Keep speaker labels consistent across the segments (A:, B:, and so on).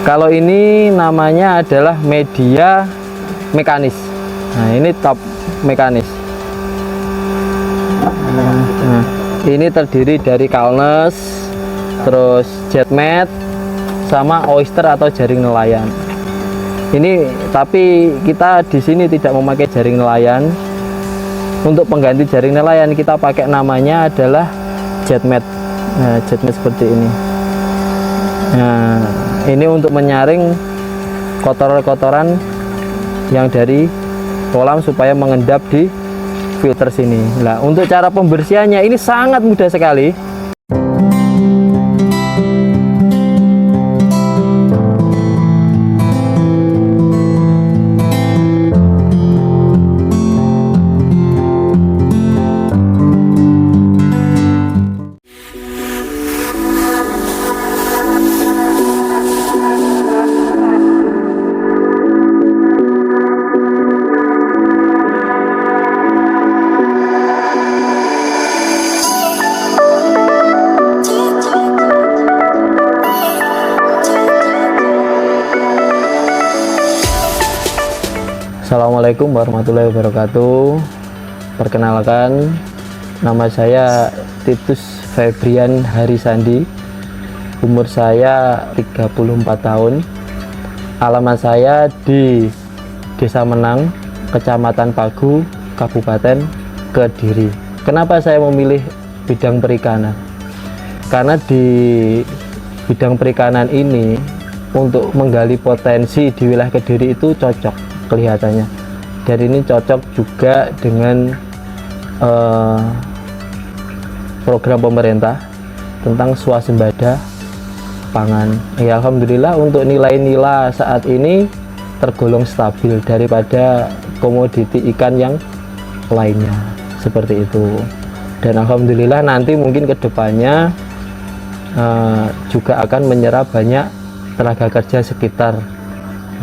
A: Kalau ini namanya adalah media mekanis. Nah, ini top mekanis. Nah, ini terdiri dari Kalnes, terus Jetmet, sama oyster atau jaring nelayan. Ini tapi kita di sini tidak memakai jaring nelayan. Untuk pengganti jaring nelayan kita pakai namanya adalah Jetmet. Nah, Jetmet seperti ini. Nah, ini untuk menyaring kotoran-kotoran yang dari kolam supaya mengendap di filter sini. Nah, untuk cara pembersihannya ini sangat mudah sekali. Assalamualaikum warahmatullahi wabarakatuh. Perkenalkan, nama saya Titus Febrian Harisandi. Umur saya 34 tahun. Alamat saya di Desa Menang, Kecamatan Pagu, Kabupaten Kediri. Kenapa saya memilih bidang perikanan? Karena di bidang perikanan ini untuk menggali potensi di wilayah Kediri itu cocok kelihatannya, dan ini cocok juga dengan program pemerintah tentang swasembada pangan. Ya, alhamdulillah untuk nilai-nilai saat ini tergolong stabil daripada komoditi ikan yang lainnya seperti itu. Dan alhamdulillah nanti mungkin kedepannya juga akan menyerap banyak tenaga kerja sekitar.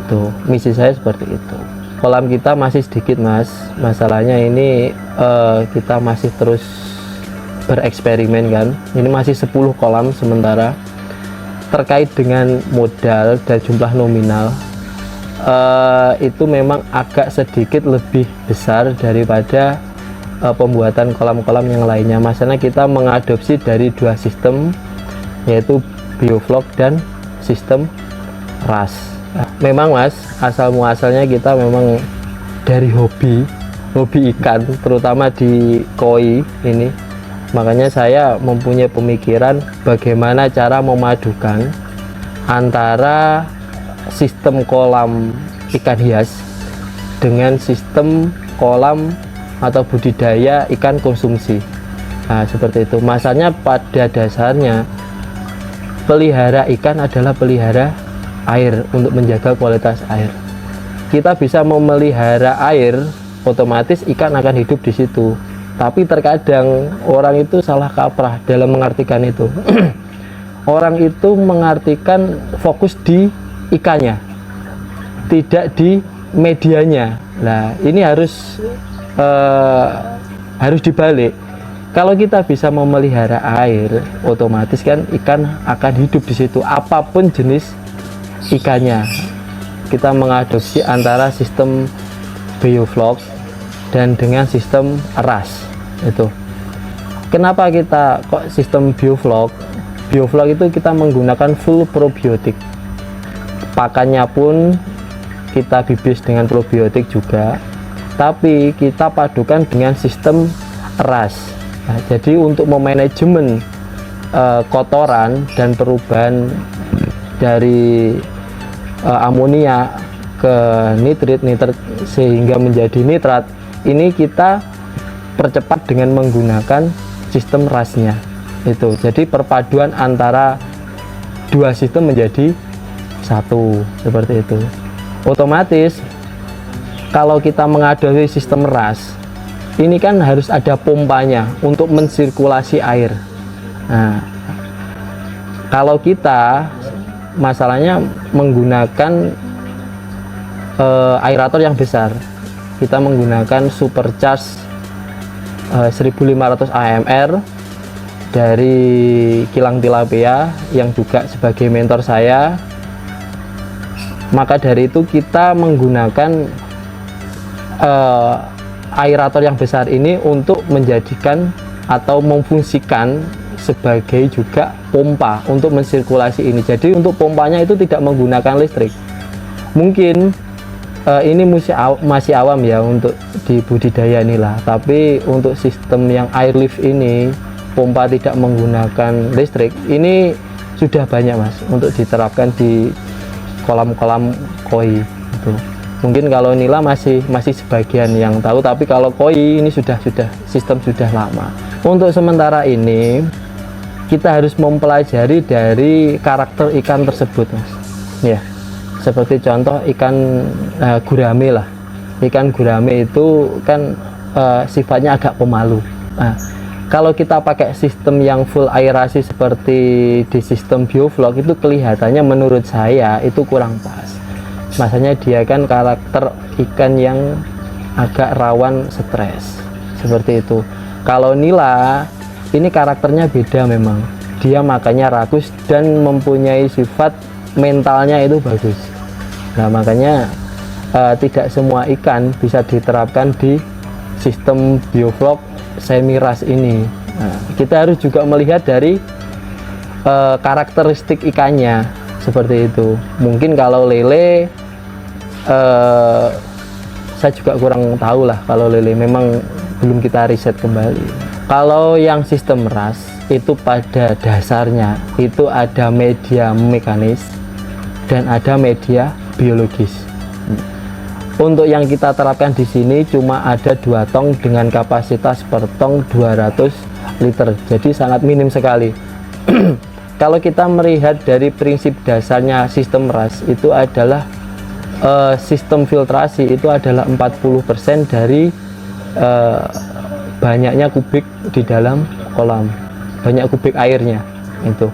A: Tuh, misi saya seperti itu. Kolam kita masih sedikit, Mas. Masalahnya ini kita masih terus bereksperimen kan. Ini masih 10 kolam sementara. Terkait dengan modal dan jumlah nominal, itu memang agak sedikit lebih besar daripada pembuatan kolam-kolam yang lainnya. Masalahnya kita mengadopsi dari 2 sistem, yaitu bioflok dan sistem RAS. Memang, Mas, asal muasalnya kita memang dari hobi ikan, terutama di koi ini. Makanya saya mempunyai pemikiran bagaimana cara memadukan antara sistem kolam ikan hias dengan sistem kolam atau budidaya ikan konsumsi. Nah, seperti itu. Masanya pada dasarnya pelihara ikan adalah pelihara air untuk menjaga kualitas air. Kita bisa memelihara air, otomatis ikan akan hidup di situ. Tapi terkadang orang itu salah kaprah dalam mengartikan itu. Orang itu mengartikan fokus di ikannya, tidak di medianya. Nah, ini harus dibalik. Kalau kita bisa memelihara air, otomatis kan ikan akan hidup di situ, apapun jenis ikannya. Kita mengadopsi antara sistem bioflok dan dengan sistem RAS. Itu kenapa kita kok sistem bioflok itu kita menggunakan full probiotik, pakannya pun kita bibis dengan probiotik juga, tapi kita padukan dengan sistem RAS. Nah, jadi untuk memanajemen kotoran dan perubahan dari amonia ke nitrit sehingga menjadi nitrat, ini kita percepat dengan menggunakan sistem RAS-nya. Itu jadi perpaduan antara 2 sistem menjadi 1 seperti itu. Otomatis kalau kita mengadopsi sistem RAS, ini kan harus ada pompanya untuk mensirkulasi air. Nah, kalau kita masalahnya menggunakan aerator yang besar, kita menggunakan supercharge 1500 AMR dari kilang tilapia yang juga sebagai mentor saya. Maka dari itu kita menggunakan aerator yang besar ini untuk menjadikan atau memfungsikan sebagai juga pompa untuk mensirkulasi ini. Jadi untuk pompanya itu tidak menggunakan listrik. Mungkin ini masih awam ya untuk di budidaya nila, tapi untuk sistem yang air lift ini, pompa tidak menggunakan listrik, ini sudah banyak mas untuk diterapkan di kolam-kolam koi itu. Mungkin kalau nila masih sebagian yang tahu, tapi kalau koi ini sudah sistem sudah lama. Untuk sementara ini kita harus mempelajari dari karakter ikan tersebut mas ya, seperti contoh ikan gurame lah. Ikan gurame itu kan sifatnya agak pemalu. Nah, kalau kita pakai sistem yang full aerasi seperti di sistem bioflok itu kelihatannya menurut saya itu kurang pas. Masanya dia kan karakter ikan yang agak rawan stres seperti itu. Kalau nila ini karakternya beda memang, dia makanya rakus dan mempunyai sifat mentalnya itu bagus. Nah makanya tidak semua ikan bisa diterapkan di sistem bioflok semi ras ini. Nah, kita harus juga melihat dari karakteristik ikannya seperti itu. Mungkin kalau lele saya juga kurang tahu lah, kalau lele memang belum kita riset kembali. Kalau yang sistem ras itu pada dasarnya itu ada media mekanis dan ada media biologis. Untuk yang kita terapkan di sini cuma ada 2 tong dengan kapasitas per tong 200 liter, jadi sangat minim sekali. Kalau kita melihat dari prinsip dasarnya sistem ras itu adalah sistem filtrasi itu adalah 40% dari banyaknya kubik di dalam kolam, banyak kubik airnya itu.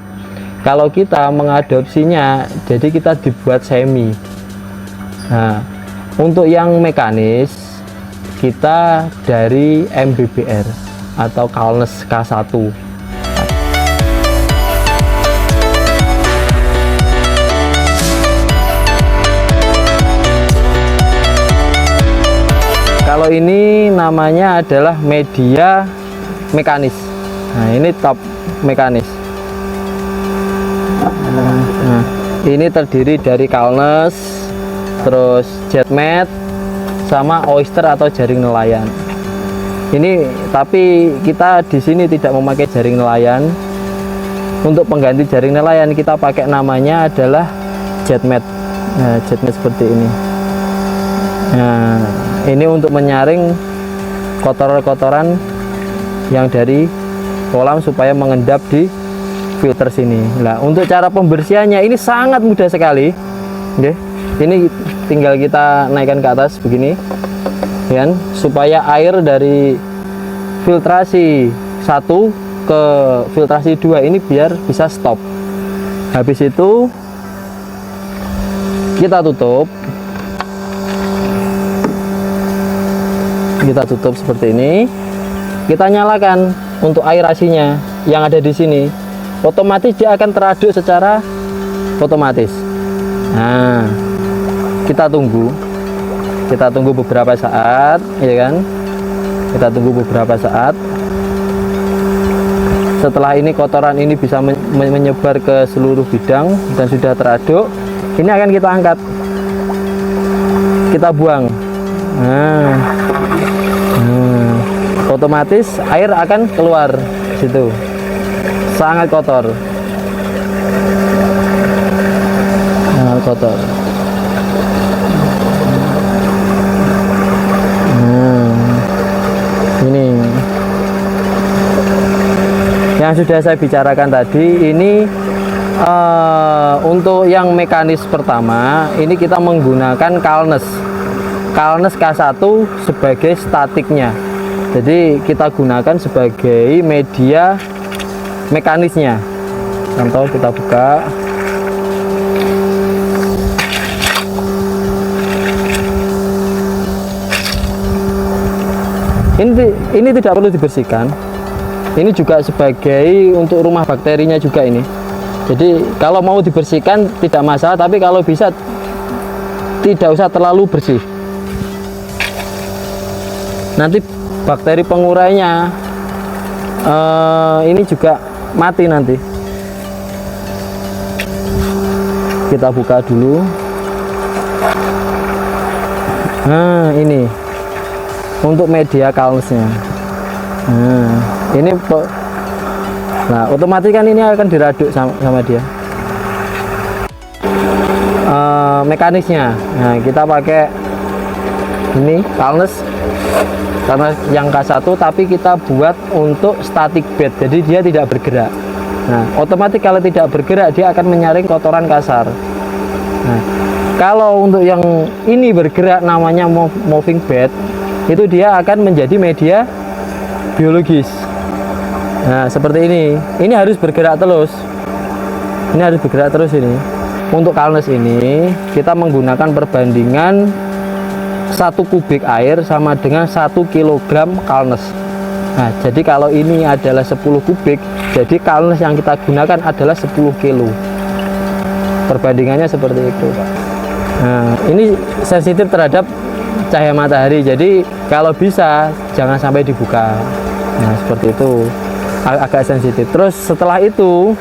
A: Kalau kita mengadopsinya, jadi kita dibuat semi. Nah, untuk yang mekanis kita dari MBBR atau Kalnes K1. Kalau ini namanya adalah media mekanis. Nah, ini top mekanis. Nah, ini terdiri dari Kalnes, terus Jetmet, sama oyster atau jaring nelayan. Ini tapi kita di sini tidak memakai jaring nelayan. Untuk pengganti jaring nelayan kita pakai namanya adalah Jetmet. Nah, Jetmet seperti ini. Nah, ini untuk menyaring kotoran-kotoran yang dari kolam supaya mengendap di filter sini. Nah, untuk cara pembersihannya ini sangat mudah sekali. Oke. Ini tinggal kita naikkan ke atas begini, kan, supaya air dari filtrasi 1 ke filtrasi 2 ini biar bisa stop. Habis itu kita tutup. Kita tutup seperti ini, kita nyalakan untuk aerasinya yang ada di sini, otomatis dia akan teraduk secara otomatis. Nah, kita tunggu beberapa saat, ya kan? Kita tunggu beberapa saat. Setelah ini kotoran ini bisa menyebar ke seluruh bidang dan sudah teraduk, ini akan kita angkat, kita buang. Otomatis air akan keluar situ, sangat kotor, sangat kotor. Ini yang sudah saya bicarakan tadi. Ini untuk yang mekanis pertama ini kita menggunakan Kalnes K1 sebagai statiknya. Jadi kita gunakan sebagai media mekanisnya. Contoh kita buka. Ini tidak perlu dibersihkan. Ini juga sebagai untuk rumah bakterinya juga ini. Jadi kalau mau dibersihkan tidak masalah, tapi kalau bisa tidak usah terlalu bersih. Nanti bakteri pengurainya ini juga mati nanti. Kita buka dulu. Nah, ini untuk media kalnesnya. Nah, ini otomatis kan ini akan diraduk sama dia. Mekanisnya, nah kita pakai ini kalnes karena yang K1, tapi kita buat untuk static bed, jadi dia tidak bergerak. Nah, otomatis kalau tidak bergerak dia akan menyaring kotoran kasar. Nah, kalau untuk yang ini bergerak namanya moving bed, itu dia akan menjadi media biologis. Nah, seperti ini harus bergerak terus. Ini harus bergerak terus ini. Untuk kalnes ini kita menggunakan perbandingan 1 kubik air sama dengan 1 kilogram kalnes. Nah, jadi kalau ini adalah 10 kubik, jadi kalnes yang kita gunakan adalah 10 kilo. Perbandingannya seperti itu, Pak. Nah, ini sensitif terhadap cahaya matahari, jadi kalau bisa jangan sampai dibuka. Nah, seperti itu, agak sensitif. Terus setelah itu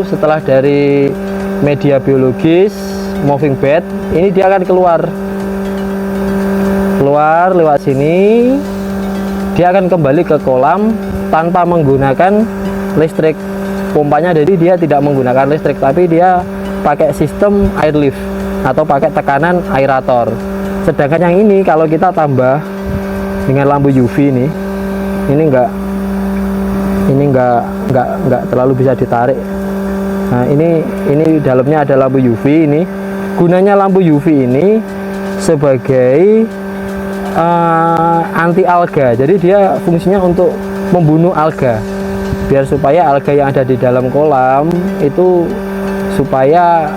A: setelah dari media biologis moving bed ini, dia akan keluar lewat sini, dia akan kembali ke kolam tanpa menggunakan listrik pompanya. Jadi dia tidak menggunakan listrik, tapi dia pakai sistem air lift atau pakai tekanan aerator. Sedangkan yang ini kalau kita tambah dengan lampu UV ini enggak terlalu bisa ditarik. Nah, ini dalamnya ada lampu UV ini. Gunanya lampu UV ini sebagai anti alga. Jadi dia fungsinya untuk membunuh alga, biar supaya alga yang ada di dalam kolam itu supaya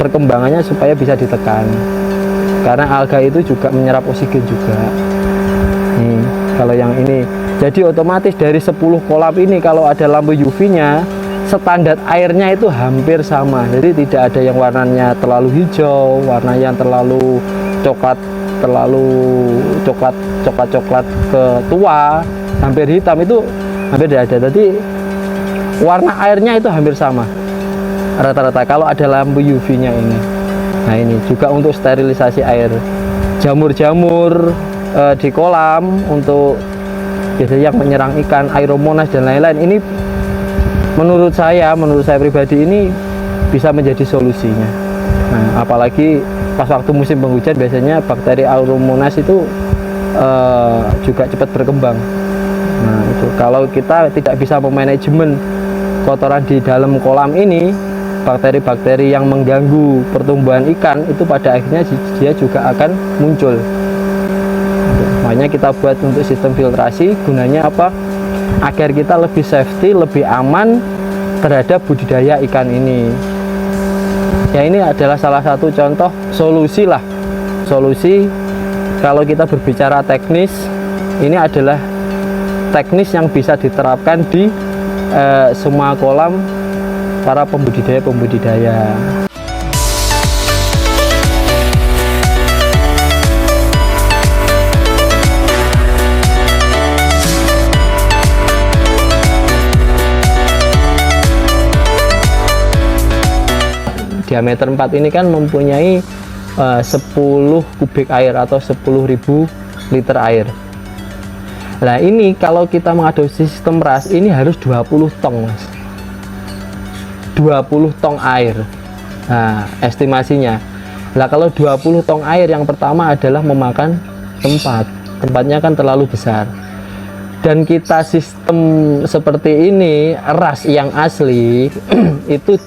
A: perkembangannya supaya bisa ditekan. Karena alga itu juga menyerap oksigen juga. Nih, kalau yang ini. Jadi otomatis dari 10 kolam ini kalau ada lampu UV-nya, standar airnya itu hampir sama. Jadi tidak ada yang warnanya terlalu hijau, warna yang terlalu coklat ke tua, hampir hitam, itu hampir tidak ada. Jadi warna airnya itu hampir sama rata-rata kalau ada lampu UV-nya ini. Nah, ini juga untuk sterilisasi air. Jamur-jamur di kolam untuk biasanya yang menyerang ikan, Aeromonas dan lain-lain, ini menurut saya pribadi ini bisa menjadi solusinya. Nah, apalagi pas waktu musim penghujan biasanya bakteri Aeromonas itu juga cepat berkembang. Nah, itu kalau kita tidak bisa memanajemen kotoran di dalam kolam ini, bakteri-bakteri yang mengganggu pertumbuhan ikan itu pada akhirnya dia juga akan muncul. Makanya kita buat untuk sistem filtrasi, gunanya apa? Agar kita lebih safety, lebih aman terhadap budidaya ikan ini. Ya, ini adalah salah satu contoh solusi kalau kita berbicara teknis. Ini adalah teknis yang bisa diterapkan di semua kolam para pembudidaya. Diameter 4 ini kan mempunyai 10 kubik air atau 10.000 liter air. Nah, ini kalau kita mengadopsi sistem ras ini harus 20 tong, Mas. 20 tong air. Nah, estimasinya. Nah, kalau 20 tong air, yang pertama adalah memakan tempatnya kan terlalu besar. Dan kita sistem seperti ini, ras yang asli itu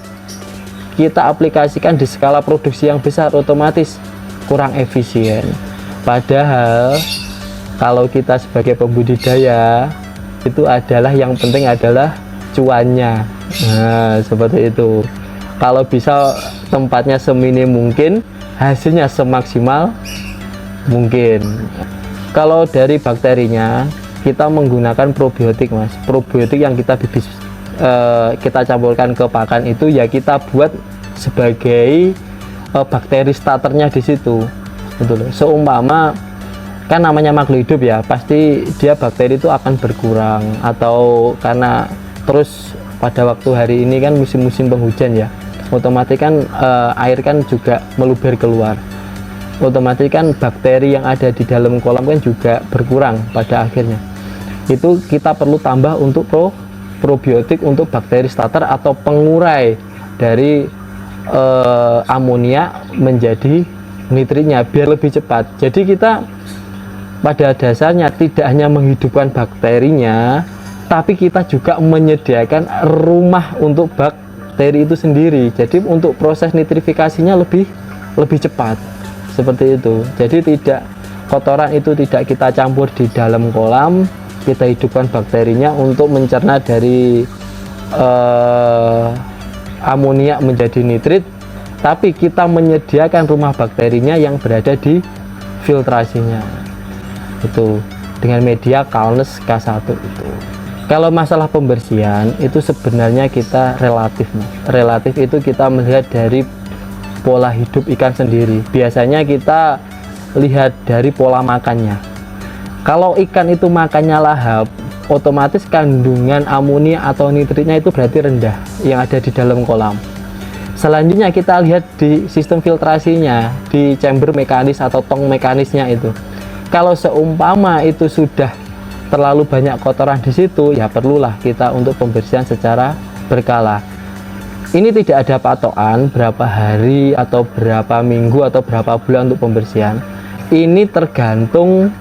A: kita aplikasikan di skala produksi yang besar, otomatis kurang efisien. Padahal kalau kita sebagai pembudidaya itu adalah yang penting adalah cuannya. Nah, seperti itu. Kalau bisa tempatnya seminim mungkin, hasilnya semaksimal mungkin. Kalau dari bakterinya kita menggunakan probiotik, Mas. Probiotik yang kita bibis kita campurkan ke pakan itu, ya kita buat sebagai bakteri starternya di situ, gitu loh. Seumpama kan namanya makhluk hidup ya, pasti dia bakteri itu akan berkurang, atau karena terus pada waktu hari ini kan musim-musim penghujan ya, otomatis kan air kan juga meluber keluar, otomatis kan bakteri yang ada di dalam kolam kan juga berkurang pada akhirnya. Itu kita perlu tambah untuk probiotik untuk bakteri starter atau pengurai dari amonia menjadi nitritnya biar lebih cepat. Jadi kita pada dasarnya tidak hanya menghidupkan bakterinya, tapi kita juga menyediakan rumah untuk bakteri itu sendiri. Jadi untuk proses nitrifikasinya lebih cepat, seperti itu. Jadi tidak, kotoran itu tidak kita campur di dalam kolam, kita hidupkan bakterinya untuk mencerna dari amonia menjadi nitrit, tapi kita menyediakan rumah bakterinya yang berada di filtrasinya itu dengan media Calnes K1 itu. Kalau masalah pembersihan itu sebenarnya kita relatif itu kita melihat dari pola hidup ikan sendiri. Biasanya kita lihat dari pola makannya. Kalau ikan itu makannya lahap, otomatis kandungan amonia atau nitritnya itu berarti rendah yang ada di dalam kolam. Selanjutnya kita lihat di sistem filtrasinya, di chamber mekanis atau tong mekanisnya itu. Kalau seumpama itu sudah terlalu banyak kotoran di situ, ya perlulah kita untuk pembersihan secara berkala. Ini tidak ada patokan berapa hari atau berapa minggu atau berapa bulan untuk pembersihan. Ini tergantung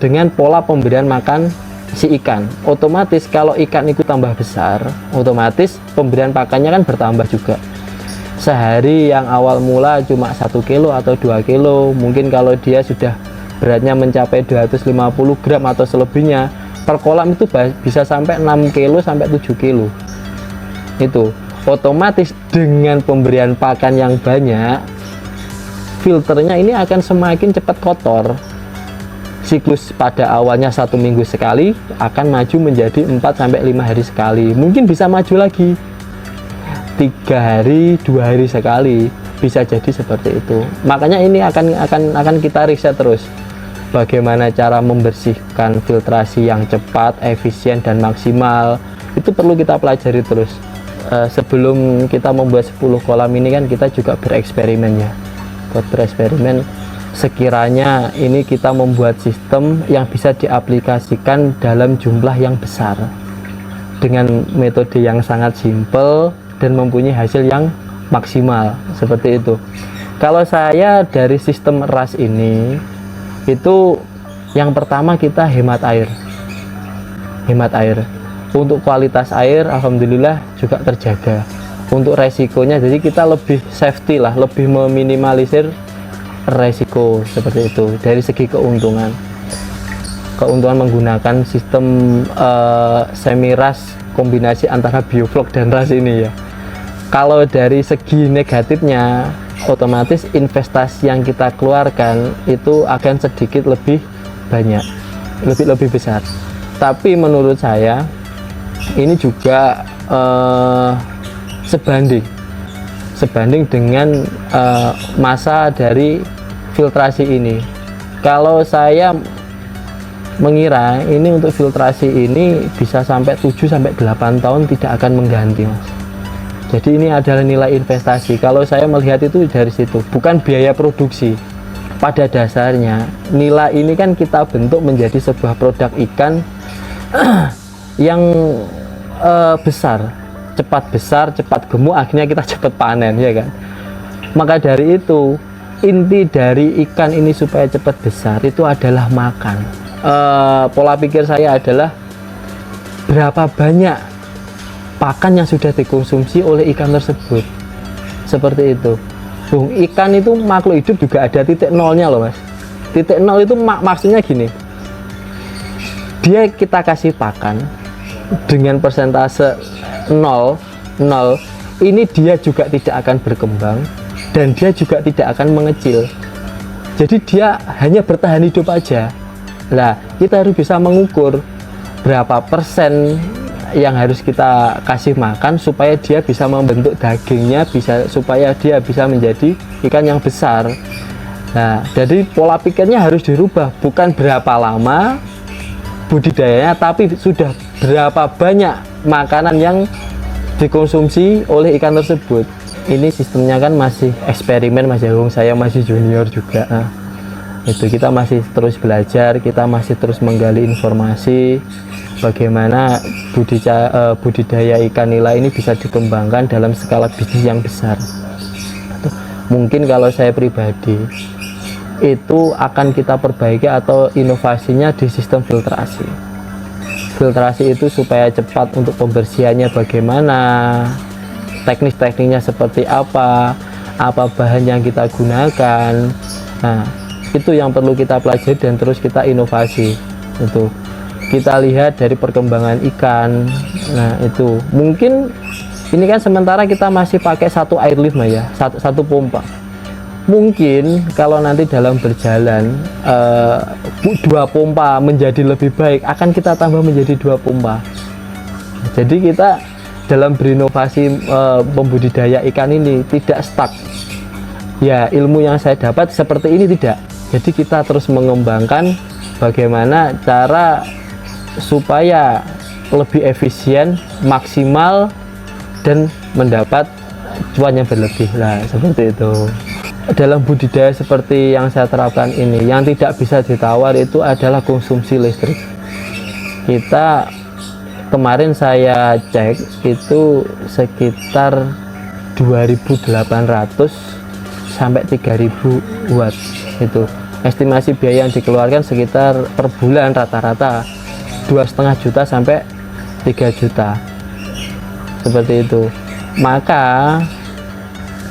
A: dengan pola pemberian makan si ikan. Otomatis kalau ikan itu tambah besar, otomatis pemberian pakannya kan bertambah juga. Sehari yang awal mula cuma 1 kilo atau 2 kilo, mungkin kalau dia sudah beratnya mencapai 250 gram atau selebihnya, per kolam itu bisa sampai 6 kilo sampai 7 kilo. Itu otomatis dengan pemberian pakan yang banyak, filternya ini akan semakin cepat kotor. Siklus pada awalnya 1 minggu sekali akan maju menjadi 4-5 hari sekali, mungkin bisa maju lagi 3 hari 2 hari sekali, bisa jadi seperti itu. Makanya ini akan kita riset terus, bagaimana cara membersihkan filtrasi yang cepat, efisien dan maksimal. Itu perlu kita pelajari terus. Sebelum kita membuat 10 kolam ini kan kita juga bereksperimen ya, buat bereksperimen sekiranya ini kita membuat sistem yang bisa diaplikasikan dalam jumlah yang besar dengan metode yang sangat simpel dan mempunyai hasil yang maksimal, seperti itu. Kalau saya dari sistem RAS ini, itu yang pertama kita hemat air. Untuk kualitas air alhamdulillah juga terjaga. Untuk resikonya jadi kita lebih safety lah, lebih meminimalisir resiko, seperti itu. Dari segi keuntungan menggunakan sistem semi RAS kombinasi antara bioflok dan RAS ini ya. Kalau dari segi negatifnya, otomatis investasi yang kita keluarkan itu akan sedikit lebih banyak, lebih besar. Tapi menurut saya ini juga sebanding dengan masa dari filtrasi ini. Kalau saya mengira ini untuk filtrasi ini bisa sampai 7-8 tahun tidak akan mengganti, Mas. Jadi ini adalah nilai investasi. Kalau saya melihat itu dari situ, bukan biaya produksi. Pada dasarnya nilai ini kan kita bentuk menjadi sebuah produk ikan yang besar, cepat gemuk, akhirnya kita cepat panen, ya kan. Maka dari itu inti dari ikan ini supaya cepat besar itu adalah makan. Pola pikir saya adalah berapa banyak pakan yang sudah dikonsumsi oleh ikan tersebut, seperti itu. Ikan itu makhluk hidup juga ada titik nolnya loh, Mas. Titik nol itu maksudnya gini, dia kita kasih pakan dengan persentase 0, ini dia juga tidak akan berkembang dan dia juga tidak akan mengecil. Jadi dia hanya bertahan hidup aja. Nah, kita harus bisa mengukur berapa persen yang harus kita kasih makan supaya dia bisa membentuk dagingnya, supaya dia bisa menjadi ikan yang besar. Nah, jadi pola pikirnya harus dirubah, bukan berapa lama budidayanya, tapi sudah berapa banyak makanan yang dikonsumsi oleh ikan tersebut. Ini sistemnya kan masih eksperimen Mas Jagung, saya masih junior juga. Nah, itu kita masih terus belajar, kita masih terus menggali informasi bagaimana budidaya ikan nila ini bisa dikembangkan dalam skala bisnis yang besar. Mungkin kalau saya pribadi itu akan kita perbaiki atau inovasinya di sistem filtrasi. Filtrasi itu supaya cepat untuk pembersihannya bagaimana, teknik-tekniknya seperti apa bahan yang kita gunakan. Nah, itu yang perlu kita pelajari dan terus kita inovasi. Itu kita lihat dari perkembangan ikan. Nah, itu mungkin ini kan sementara kita masih pakai satu airlift ya, satu pompa. Mungkin kalau nanti dalam berjalan 2 pompa menjadi lebih baik, akan kita tambah menjadi 2 pompa. Jadi kita dalam berinovasi pembudidaya ikan ini tidak stuck. Ya, ilmu yang saya dapat seperti ini tidak. Jadi kita terus mengembangkan bagaimana cara supaya lebih efisien, maksimal, dan mendapat cuan yang berlebih lah, seperti itu. Dalam budidaya seperti yang saya terapkan ini, yang tidak bisa ditawar itu adalah konsumsi listrik. Kita kemarin saya cek itu sekitar 2.800 sampai 3.000 watt. Itu estimasi biaya yang dikeluarkan sekitar per bulan rata-rata 2,5 juta sampai 3 juta, seperti itu. Maka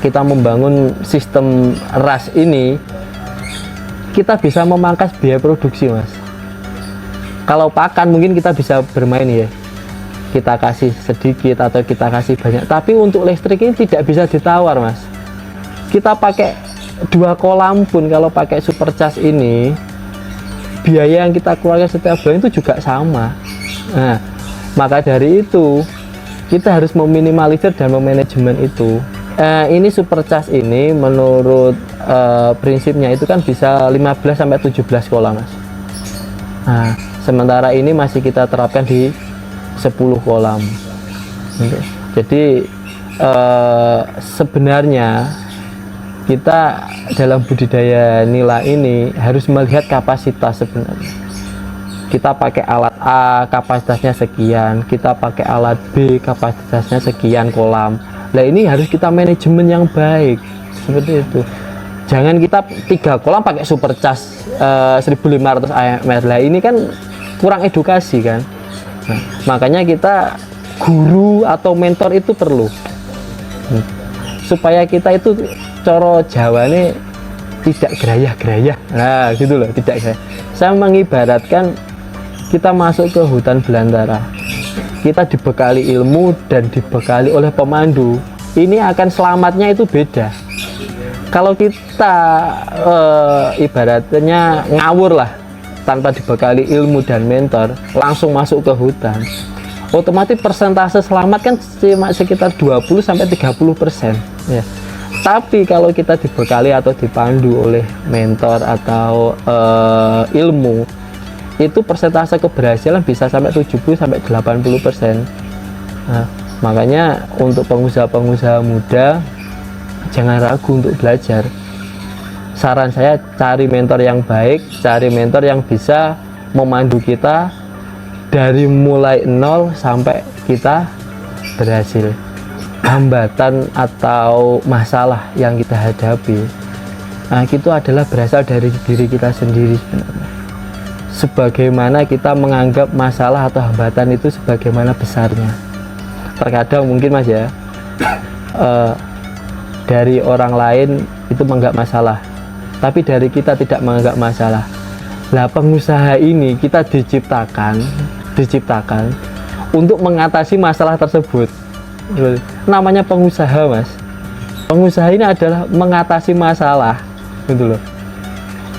A: kita membangun sistem RAS ini, kita bisa memangkas biaya produksi, Mas. Kalau pakan mungkin kita bisa bermain ya, kita kasih sedikit atau kita kasih banyak, tapi untuk listrik ini tidak bisa ditawar, Mas. Kita pakai 2 kolam pun kalau pakai supercharge ini, biaya yang kita keluarkan setiap bulan itu juga sama. Nah, maka dari itu kita harus meminimalisir dan memanajemen itu. Ini supercharge ini menurut prinsipnya itu kan bisa 15 sampai 17 kolam, Mas. Nah, sementara ini masih kita terapkan di 10 kolam. Jadi sebenarnya kita dalam budidaya nila ini harus melihat kapasitas sebenarnya. Kita pakai alat A kapasitasnya sekian, kita pakai alat B kapasitasnya sekian kolam. Nah, ini harus kita manajemen yang baik, seperti itu. Jangan kita 3 kolam pakai supercharge 1.500 AMR. Lah, ini kan kurang edukasi kan. Nah, makanya kita guru atau mentor itu perlu, supaya kita itu coro Jawane tidak gerayah-gerayah. Nah, gitu loh, tidak gerayah. Saya mengibaratkan kita masuk ke hutan belantara, kita dibekali ilmu dan dibekali oleh pemandu. Ini akan selamatnya itu beda. Kalau kita ibaratnya ngawur lah, tanpa dibekali ilmu dan mentor, langsung masuk ke hutan, otomatis persentase selamat kan cuma sekitar 20-30% ya. Tapi kalau kita dibekali atau dipandu oleh mentor atau ilmu, itu persentase keberhasilan bisa sampai 70-80%. Nah, makanya untuk pengusaha-pengusaha muda jangan ragu untuk belajar. Saran saya, cari mentor yang baik, cari mentor yang bisa memandu kita dari mulai nol sampai kita berhasil. Hambatan atau masalah yang kita hadapi, nah, itu adalah berasal dari diri kita sendiri sebenarnya. Sebagaimana kita menganggap masalah atau hambatan itu sebagaimana besarnya. Terkadang mungkin, Mas ya, dari orang lain itu menganggap masalah, tapi dari kita tidak menganggap masalah. Nah, pengusaha ini kita diciptakan untuk mengatasi masalah tersebut. Namanya pengusaha, Mas. Pengusaha ini adalah mengatasi masalah, gitu loh.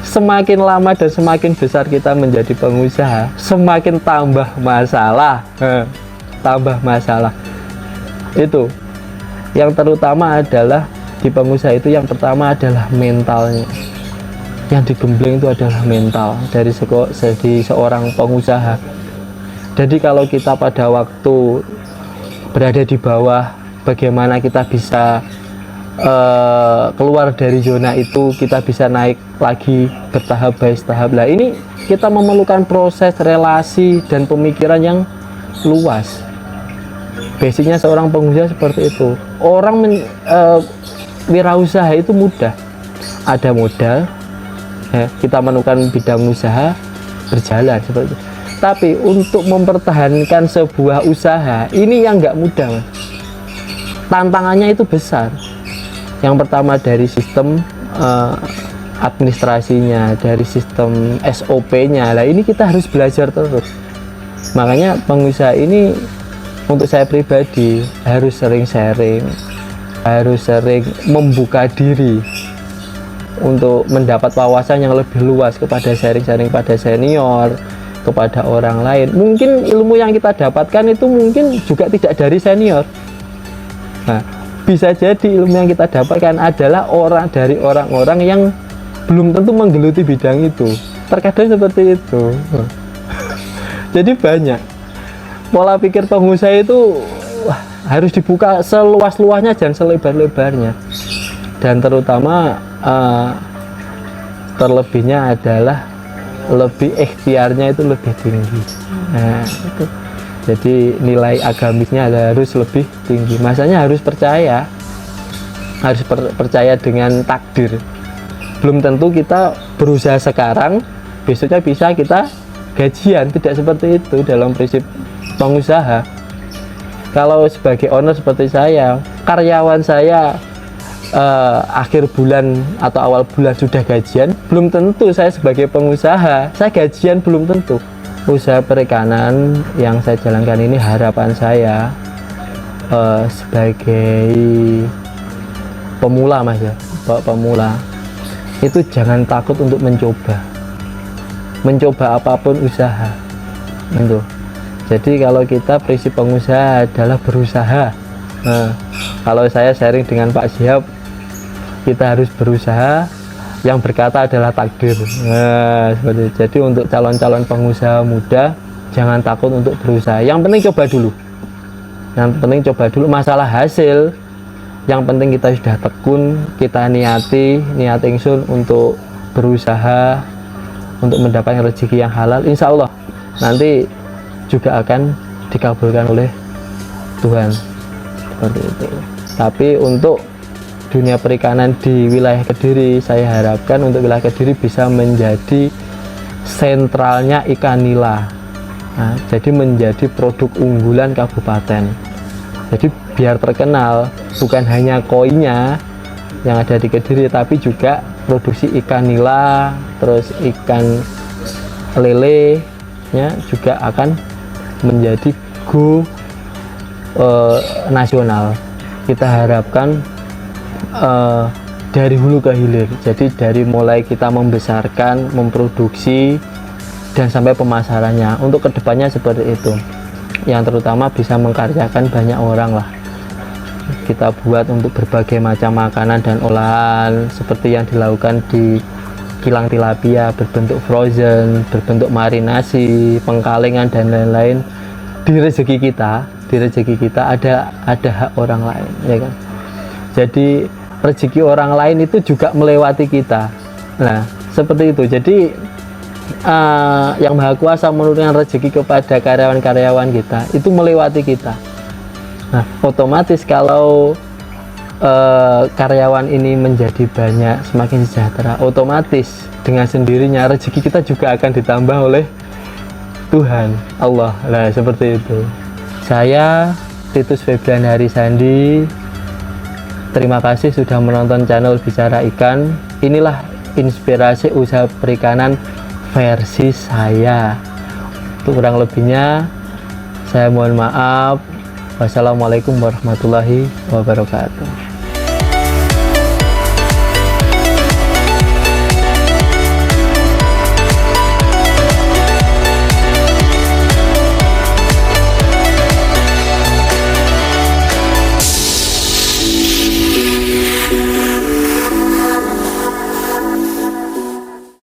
A: Semakin lama dan semakin besar kita menjadi pengusaha, semakin tambah masalah. tambah masalah. Itu yang terutama adalah di pengusaha itu, yang pertama adalah mentalnya. Yang digembleng itu adalah mental dari seorang pengusaha. Jadi kalau kita pada waktu berada di bawah, bagaimana kita bisa keluar dari zona itu, kita bisa naik lagi bertahap by tahap. Lah ini kita memerlukan proses relasi dan pemikiran yang luas. Basicnya seorang pengusaha seperti itu. Orang wirausaha itu mudah, ada modal, kita menemukan bidang usaha, berjalan seperti itu. Tapi untuk mempertahankan sebuah usaha ini yang nggak mudah, Mas. Tantangannya itu besar. Yang pertama dari sistem administrasinya, dari sistem SOP-nya. Lah ini kita harus belajar terus. Makanya pengusaha ini untuk saya pribadi harus sering sharing, harus sering membuka diri untuk mendapat wawasan yang lebih luas, kepada sharing-sharing pada senior, kepada orang lain. Mungkin ilmu yang kita dapatkan itu mungkin juga tidak dari senior. Nah, bisa jadi ilmu yang kita dapatkan adalah dari orang-orang yang belum tentu menggeluti bidang itu. Terkadang seperti itu. Jadi banyak pola pikir pengusaha itu harus dibuka seluas-luasnya dan selebar-lebarnya. Dan terutama terlebihnya adalah lebih ikhtiarnya itu lebih tinggi. Nah, itu. Jadi nilai agamisnya harus lebih tinggi. Masanya harus percaya, percaya dengan takdir. Belum tentu kita berusaha sekarang, besoknya bisa kita gajian. Tidak seperti itu dalam prinsip pengusaha. Kalau sebagai owner seperti saya, karyawan saya akhir bulan atau awal bulan sudah gajian, belum tentu saya sebagai pengusaha saya gajian, belum tentu. Usaha perikanan yang saya jalankan ini, harapan saya sebagai pemula, Mas, ya, pemula itu jangan takut untuk mencoba apapun usaha itu. Jadi kalau kita prinsip pengusaha adalah berusaha. Nah, kalau saya sharing dengan Pak Syihab, kita harus berusaha, yang berkata adalah takdir. Nah, seperti itu. Jadi untuk calon-calon pengusaha muda, jangan takut untuk berusaha. Yang penting coba dulu. Masalah hasil, yang penting kita sudah tekun, kita niat ingsun untuk berusaha, untuk mendapatkan rezeki yang halal. Insya Allah nanti juga akan dikabulkan oleh Tuhan. Seperti itu. Tapi untuk dunia perikanan di wilayah Kediri, saya harapkan untuk wilayah Kediri bisa menjadi sentralnya ikan nila. Nah, jadi menjadi produk unggulan kabupaten. Jadi biar terkenal bukan hanya koinya yang ada di Kediri, tapi juga produksi ikan nila, terus ikan lele nya juga akan menjadi go nasional. Kita harapkan dari hulu ke hilir. Jadi dari mulai kita membesarkan, memproduksi, dan sampai pemasarannya. Untuk kedepannya seperti itu. Yang terutama bisa mengkaryakan banyak orang lah. Kita buat untuk berbagai macam makanan dan olahan, seperti yang dilakukan di kilang tilapia, berbentuk frozen, berbentuk marinasi, pengkalengan, dan lain-lain. Di rezeki kita ada hak orang lain, ya kan? Jadi rezeki orang lain itu juga melewati kita. Nah, seperti itu. Jadi yang Maha Kuasa menurunkan rezeki kepada karyawan-karyawan kita itu melewati kita. Nah, otomatis kalau karyawan ini menjadi banyak, semakin sejahtera, otomatis dengan sendirinya rezeki kita juga akan ditambah oleh Tuhan Allah. Nah, seperti itu. Saya Titus Febrian Harisandi, terima kasih sudah menonton channel Bicara Ikan. Inilah inspirasi usaha perikanan versi saya. Untuk kurang lebihnya saya mohon maaf. Wassalamualaikum warahmatullahi wabarakatuh.